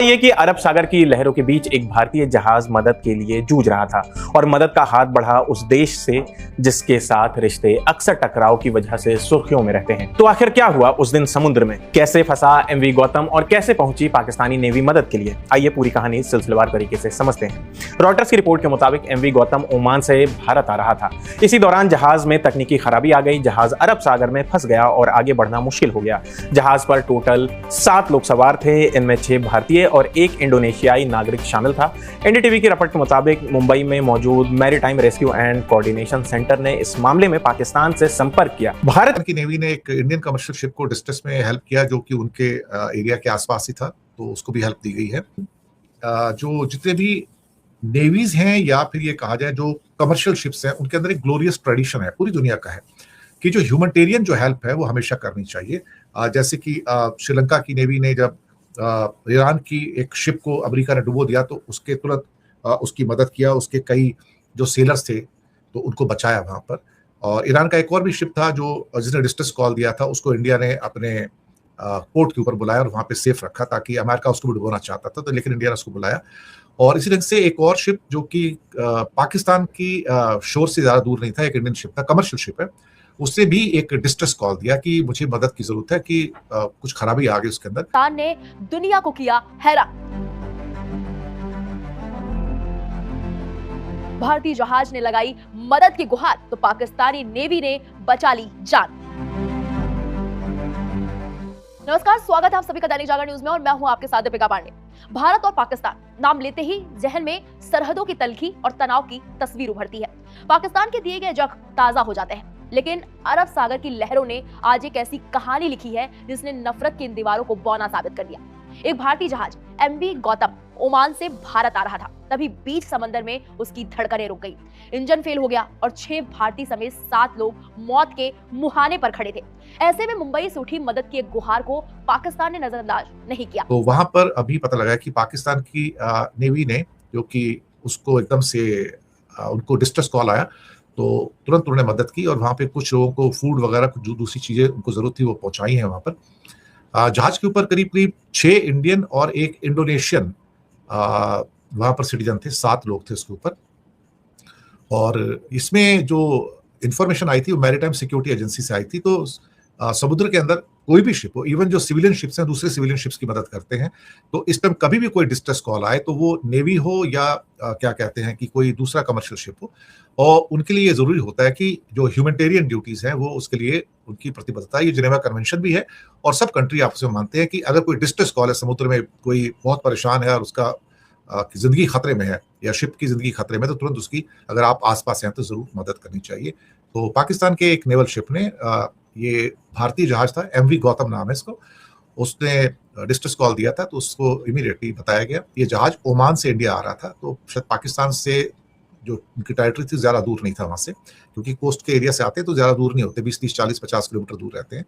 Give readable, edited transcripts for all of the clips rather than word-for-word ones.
ये कि अरब सागर की लहरों के बीच एक भारतीय जहाज मदद के लिए जूझ रहा था और मदद का हाथ बढ़ा उस देश से जिसके साथ रिश्ते अक्सर टकराव की वजह से सुर्खियों में रहते हैं। तो आखिर क्या हुआ उस दिन समुद्र में, कैसे फंसा एमवी गौतम और कैसे पहुंची पाकिस्तानी नेवी मदद के लिए, आइए पूरी कहानी सिलसिलेवार तरीके से समझते हैं। रॉयटर्स की रिपोर्ट के मुताबिक एमवी गौतम ओमान से भारत आ रहा था। इसी दौरान जहाज में तकनीकी खराबी आ गई, जहाज अरब सागर में फंस गया और आगे बढ़ना मुश्किल हो गया। जहाज पर टोटल 7 लोग सवार थे, इनमें 6 भारतीय और एक इंडोनेशियाई नागरिक शामिल था। एनडीटीवी की रिपोर्ट के मुताबिक मुंबई में मौजूद maritime rescue and coordination centre ने इस मामले में पाकिस्तान से संपर्क किया। भारत की नेवी ने एक इंडियन कमर्शियल शिप को डिस्ट्रेस में हेल्प किया जो कि उनके एरिया के आसपास ही था, तो उसको भी हेल्प दी गई है। जो जितने भी नेवीज हैं या फिर ये कहा जाए जो कमर्शियल शिप्स हैं, उनके अंदर एक ग्लोरियस ट्रेडिशन है, पूरी दुनिया का है कि जो ह्यूमैनिटेरियन जो हेल्प है वो हमेशा करनी चाहिए। जैसे कि श्रीलंका की नेवी ने जब ईरान की एक शिप को अमेरिका ने डुबो दिया तो उसके तुरंत उसकी मदद किया, उसके कई जो सेलर्स थे तो उनको बचाया वहां पर। और ईरान का एक और भी शिप था जो जिसने डिस्ट्रेस कॉल दिया था, उसको इंडिया ने अपने पोर्ट के ऊपर बुलाया और वहां पे सेफ रखा ताकि अमेरिका उसको भी डुबोना चाहता था, तो लेकिन इंडिया ने उसको बुलाया। और इसी ढंग से एक और शिप जो कि पाकिस्तान की शोर से ज्यादा दूर नहीं था, एक इंडियन शिप था, कमर्शियल शिप है, उससे भी एक डिस्ट्रेस कॉल दिया कि मुझे मदद की जरूरत है कि कुछ खराबी आ गई उसके अंदर। पाकिस्तान ने दुनिया को किया हैरान। भारतीय जहाज ने लगाई मदद की गुहार तो पाकिस्तानी नेवी ने बचा ली जान। नमस्कार, स्वागत है आप सभी का दैनिक जागरण न्यूज में और मैं हूं आपके साथ दीपिका पांडे। भारत और पाकिस्तान नाम लेते ही जहन में सरहदों की तलखी और तनाव की तस्वीर उभरती है। पाकिस्तान के दिए गए जख्म ताजा हो जाते हैं, लेकिन अरब सागर की लहरों ने आज एक ऐसी कहानी लिखी है जिसने नफरत की इन दीवारों को बौना साबित कर दिया। एक भारतीय जहाज एमवी गौतम ओमान से भारत आ रहा था, तभी बीच समंदर में उसकी धड़कनें रुक गई, इंजन फेल हो गया और 6 भारतीय समेत 7 लोग मौत के मुहाने पर खड़े थे। ऐसे में मुंबई से उठी मदद की एक गुहार को पाकिस्तान ने नजरअंदाज नहीं किया। तो वहां पर अभी पता लगा कि पाकिस्तान की नेवी ने, जो कि उसको एकदम से उनको डिस्ट्रेस कॉल आया तो तुरंत उन्होंने मदद की और वहां पे कुछ लोगों को फूड वगैरह कुछ जो दूसरी चीजें उनको जरूरत थी वो पहुंचाई है वहां पर। जहाज के ऊपर करीब करीब 6 इंडियन और एक इंडोनेशियन वहां पर सिटीजन थे, 7 लोग थे उसके ऊपर। और इसमें जो इंफॉर्मेशन आई थी वो मैरीटाइम सिक्योरिटी एजेंसी से आई थी। तो समुद्र के अंदर कोई भी शिप हो, इवन जो सिविलियन शिप्स हैं दूसरे सिविलियन शिप्स की मदद करते हैं, तो इस टाइम कभी भी कोई डिस्ट्रेस कॉल आए तो वो नेवी हो या क्या कहते हैं कि कोई दूसरा कमर्शियल शिप हो, और उनके लिए ये जरूरी होता है कि जो ह्यूमैनिटेरियन ड्यूटीज हैं वो उसके लिए उनकी प्रतिबद्धता, ये जिनेवा कन्वेंशन भी है और सब कंट्री आपस में मानते हैं कि अगर कोई डिस्ट्रेस कॉल है, समुद्र में कोई बहुत परेशान है और उसका जिंदगी खतरे में है या शिप की जिंदगी खतरे में, तो तुरंत उसकी अगर आप आसपास हैं तो जरूर मदद करनी चाहिए। तो पाकिस्तान के एक नेवल शिप ने, ये भारतीय जहाज था, एमवी गौतम नाम है इसको, उसने डिस्ट्रेस कॉल दिया था तो उसको इमीडिएटली बताया गया। ये जहाज ओमान से इंडिया आ रहा था, तो शायद पाकिस्तान से जो उनकी टेरिटरी थी ज्यादा दूर नहीं था वहां से, क्योंकि कोस्ट के एरिया से आते हैं तो ज्यादा दूर नहीं होते, 20, 30, 40, 50 किलोमीटर दूर रहते हैं।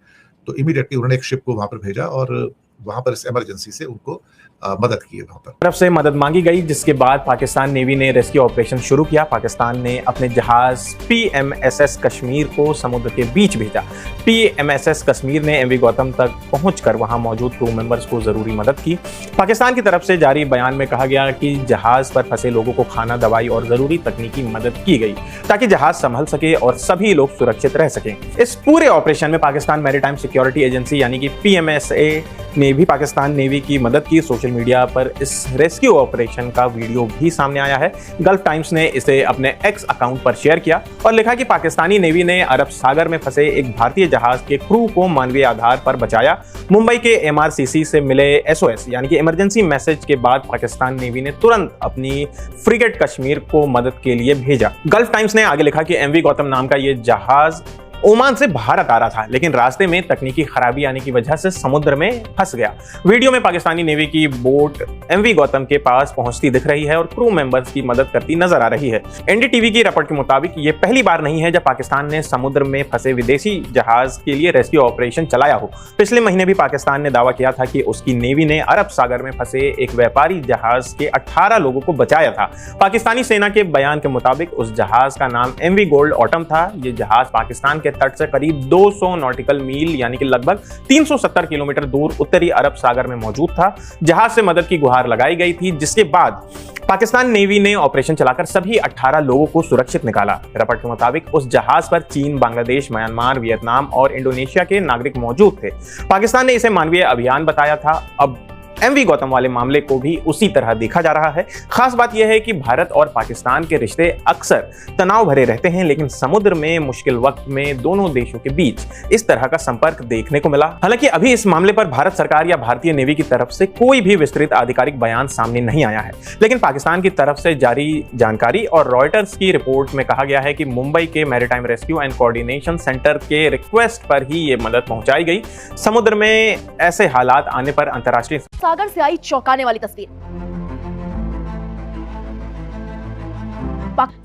तो इमीडिएटली उन्होंने एक शिप को वहां पर भेजा और वहां पर इस इमरजेंसी से उनको मदद की है। वहां पर तरफ से मदद मांगी गई, जिसके बाद पाकिस्तान नेवी ने रेस्क्यू ऑपरेशन शुरू किया। पाकिस्तान ने अपने जहाज PMSS कश्मीर को समुद्र के बीच भेजा। PMSS कश्मीर ने एमवी गौतम तक पहुंचकर वहां मौजूद क्रू मेंबर्स को जरूरी मदद की। पाकिस्तान की तरफ से जारी बयान में कहा गया कि जहाज पर फंसे लोगों को खाना, दवाई और जरूरी तकनीकी मदद की गई ताकि जहाज संभल सके और सभी लोग सुरक्षित रह सकें। इस पूरे ऑपरेशन में पाकिस्तान मैरीटाइम सिक्योरिटी एजेंसी यानी कि PMSA ने भी पाकिस्तान नेवी की मदद की। सोशल मीडिया पर इस रेस्क्यू ऑपरेशन का वीडियो भी सामने आया है। गल्फ टाइम्स ने इसे अपने एक्स अकाउंट पर शेयर किया और लिखा कि पाकिस्तानी नेवी ने अरब सागर में फंसे एक भारतीय जहाज के क्रू को मानवीय आधार पर बचाया। मुंबई के MRCC से मिले SOS यानी कि इमरजेंसी मैसेज के बाद पाकिस्तान नेवी ने तुरंत अपनी फ्रिगेट कश्मीर को मदद के लिए भेजा। गल्फ टाइम्स ने आगे लिखा कि एमवी गौतम नाम का यह जहाज ओमान से भारत आ रहा था, लेकिन रास्ते में तकनीकी खराबी आने की वजह से समुद्र में फंस गया। वीडियो में पाकिस्तानी नेवी की बोट एमवी गौतम के पास पहुंचती दिख रही है और क्रू मेंबर्स की मदद करती नजर आ रही है। एनडीटीवी की रिपोर्ट के मुताबिक ये पहली बार नहीं है जब पाकिस्तान ने समुद्र में फंसे विदेशी जहाज के लिए रेस्क्यू ऑपरेशन चलाया हो। पिछले महीने भी पाकिस्तान ने दावा किया था कि उसकी नेवी ने अरब सागर में फंसे एक व्यापारी जहाज के 18 लोगों को बचाया था। पाकिस्तानी सेना के बयान के मुताबिक उस जहाज का नाम एमवी गोल्ड ऑटम था। ये जहाज पाकिस्तान के तट से करीब 200 नॉटिकल मील यानी कि लगभग 370 किलोमीटर दूर उत्तरी अरब सागर में मौजूद था। जहाज से मदद की गुहार लगाई गई थी, जिसके बाद पाकिस्तान नेवी ने ऑपरेशन चलाकर सभी 18 लोगों को सुरक्षित निकाला। रिपोर्ट के मुताबिक उस जहाज पर चीन, बांग्लादेश, म्यांमार, वियतनाम और इंडोनेशिया के नागरिक मौजूद थे। पाकिस्तान ने इसे मानवीय अभियान बताया था। अब एमवी गौतम वाले मामले को भी उसी तरह देखा जा रहा है। खास बात यह है कि भारत और पाकिस्तान के रिश्ते अक्सर तनाव भरे रहते हैं, लेकिन समुद्र में मुश्किल वक्त में दोनों देशों के बीच इस तरह का संपर्क देखने को मिला। हालांकि अभी इस मामले पर भारत सरकार या भारतीय नेवी की तरफ से कोई भी विस्तृत आधिकारिक बयान सामने नहीं आया है, लेकिन पाकिस्तान की तरफ से जारी जानकारी और रॉयटर्स की रिपोर्ट में कहा गया है कि मुंबई के maritime rescue and coordination centre के रिक्वेस्ट पर ही ये मदद पहुंचाई गई। समुद्र में ऐसे हालात आने पर अंतर्राष्ट्रीय सागर से आई चौंकाने वाली तस्वीर।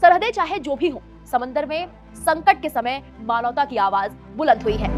सरहदें चाहे जो भी हो, समंदर में संकट के समय मानवता की आवाज बुलंद हुई है।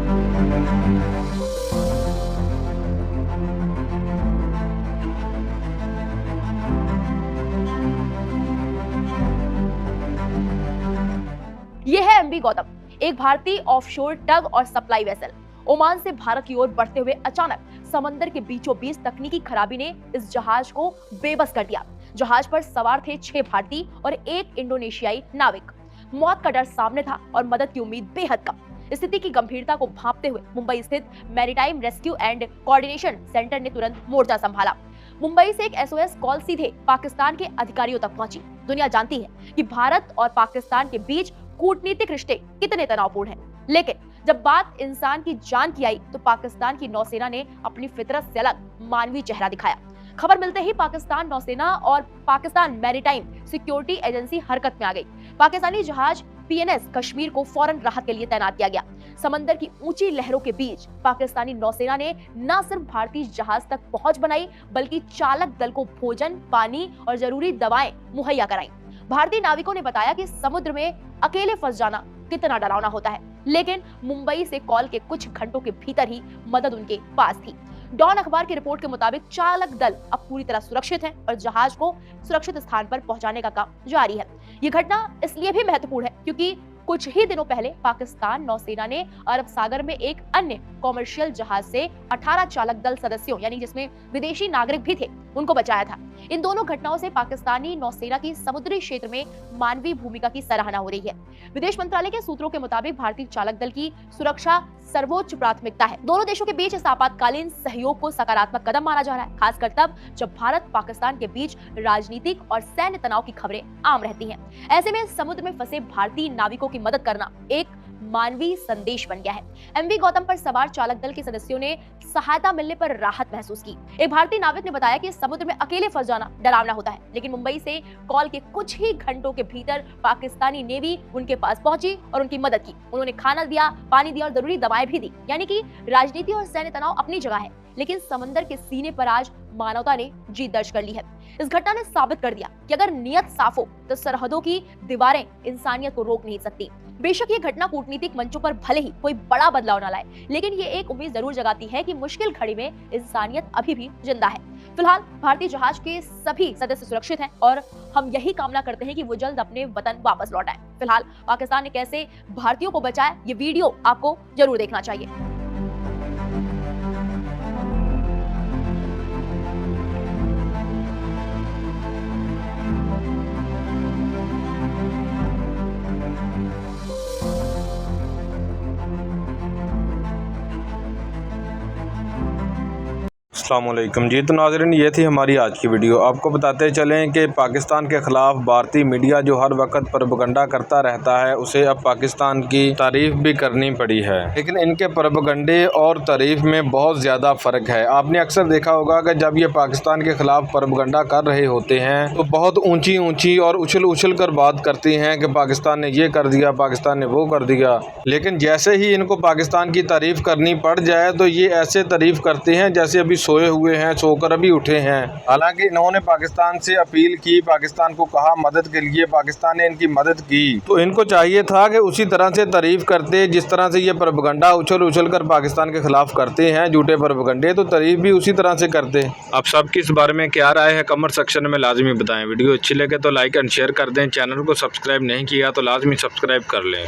यह है एमवी गौतम, एक भारतीय ऑफशोर टग और सप्लाई वेसल। ओमान से भारत की ओर बढ़ते हुए अचानक समंदर के बीचों बीच तकनीकी खराबी ने इस जहाज को बेबस कर दिया। जहाज पर सवार थे 6 भारतीय और 1 इंडोनेशियाई नाविक। मौत का डर सामने था और मदद की उम्मीद बेहद कम। स्थिति की गंभीरता को भांपते हुए मुंबई स्थित maritime rescue and coordination centre ने तुरंत मोर्चा संभाला। मुंबई से एक एसओएस कॉल सीधे पाकिस्तान के अधिकारियों तक पहुंची। दुनिया जानती है कि भारत और पाकिस्तान के बीच कूटनीतिक रिश्ते कितने तनावपूर्ण हैं, लेकिन जब बात इंसान की जान की आई तो पाकिस्तान की नौसेना ने अपनी फितरत से अलग मानवीय चेहरा दिखाया। खबर मिलते ही पाकिस्तान नौसेना और पाकिस्तान मैरीटाइम सिक्योरिटी एजेंसी हरकत में आ गई। पाकिस्तानी जहाज पीएनएस कश्मीर को फौरन राहत के लिए तैनात किया गया। समंदर की ऊंची लहरों के बीच पाकिस्तानी नौसेना ने न सिर्फ भारतीय जहाज तक पहुंच बनाई, बल्कि चालक दल को भोजन, पानी और जरूरी दवाएं मुहैया कराई। भारतीय नाविकों ने बताया कि समुद्र में अकेले फंस जाना कितना डरावना होता है, लेकिन मुंबई से कॉल के कुछ घंटों के भीतर ही मदद उनके पास थी। डॉन अखबार की रिपोर्ट के मुताबिक चालक दल अब पूरी तरह सुरक्षित है और जहाज को सुरक्षित स्थान पर पहुंचाने का काम जारी है। ये घटना इसलिए भी महत्वपूर्ण है क्योंकि कुछ ही दिनों पहले पाकिस्तान नौसेना ने अरब सागर में एक अन्य कॉमर्शियल जहाज से 18 चालक दल सदस्यों, यानी जिसमें विदेशी नागरिक भी थे, उनको बचाया था। इन दोनों घटनाओं से पाकिस्तानी नौसेना की समुद्री क्षेत्र में मानवीय भूमिका की सराहना हो रही है। विदेश मंत्रालय के सूत्रों के मुताबिक भारतीय चालक दल की सुरक्षा सर्वोच्च प्राथमिकता है। दोनों देशों के बीच इस आपातकालीन सहयोग को सकारात्मक कदम माना जा रहा है, खासकर तब जब भारत पाकिस्तान के बीच राजनीतिक और सैन्य तनाव की खबरें आम रहती हैं। ऐसे में समुद्र में फंसे भारतीय नाविकों की मदद करना एक मानवीय संदेश बन गया है। एमवी गौतम पर सवार चालक दल के सदस्यों ने सहायता मिलने पर राहत महसूस की। एक भारतीय नाविक ने बताया कि समुद्र में अकेले फंस जाना डरावना होता है, लेकिन मुंबई से कॉल के कुछ ही घंटों के भीतर पाकिस्तानी नेवी उनके पास पहुंची और उनकी मदद की। उन्होंने खाना दिया, पानी दिया और जरूरी दवाएं भी दी। यानी कि राजनीति और सैन्य तनाव अपनी जगह है, लेकिन समंदर के सीने पर आज मानवता ने जीत दर्ज कर ली है। इस घटना ने साबित कर दिया कि अगर नियत साफ हो तो सरहदों की दीवारें इंसानियत को रोक नहीं सकती। बेशक ये घटना कूटनीतिक मंचों पर भले ही कोई बड़ा बदलाव न लाए, लेकिन ये एक उम्मीद जरूर जगाती है कि मुश्किल घड़ी में इंसानियत अभी भी जिंदा है। फिलहाल भारतीय जहाज के सभी सदस्य सुरक्षित हैं और हम यही कामना करते हैं कि वो जल्द अपने वतन वापस लौट आए। फिलहाल पाकिस्तान ने कैसे भारतीयों को बचाया, ये वीडियो आपको जरूर देखना चाहिए। अस्सलामुअलैकुम जी। तो नाज़रीन, ये थी हमारी आज की वीडियो। आपको बताते चलें कि पाकिस्तान के ख़िलाफ़ भारतीय मीडिया जो हर वक्त प्रोपेगेंडा करता रहता है, उसे अब पाकिस्तान की तारीफ़ भी करनी पड़ी है। लेकिन इनके प्रोपेगेंडे और तारीफ़ में बहुत ज़्यादा फ़र्क है। आपने अक्सर देखा होगा कि जब ये पाकिस्तान के ख़िलाफ़ प्रोपेगेंडा कर रहे होते हैं तो बहुत ऊँची ऊँची और उछल कर बात करती हैं कि पाकिस्तान ने ये कर दिया, पाकिस्तान ने वो कर दिया। लेकिन जैसे ही इनको पाकिस्तान की तारीफ़ करनी पड़ जाए तो ये ऐसे तारीफ़ करते हैं जैसे अभी सोए हुए हैं, सोकर अभी उठे हैं। हालांकि इन्होंने पाकिस्तान से अपील की, पाकिस्तान को कहा मदद के लिए, पाकिस्तान ने इनकी मदद की। तो इनको चाहिए था कि उसी तरह से तारीफ करते जिस तरह से ये प्रोपेगेंडा उछल कर पाकिस्तान के खिलाफ करते हैं, झूठे प्रोपेगेंडे, तो तारीफ भी उसी तरह से करते। आप सबकी इस बारे में क्या राय है कमेंट सेक्शन में लाजमी बताएं। वीडियो अच्छी लगे तो लाइक एंड शेयर कर दें। चैनल को सब्सक्राइब नहीं किया तो लाजमी सब्सक्राइब कर लें।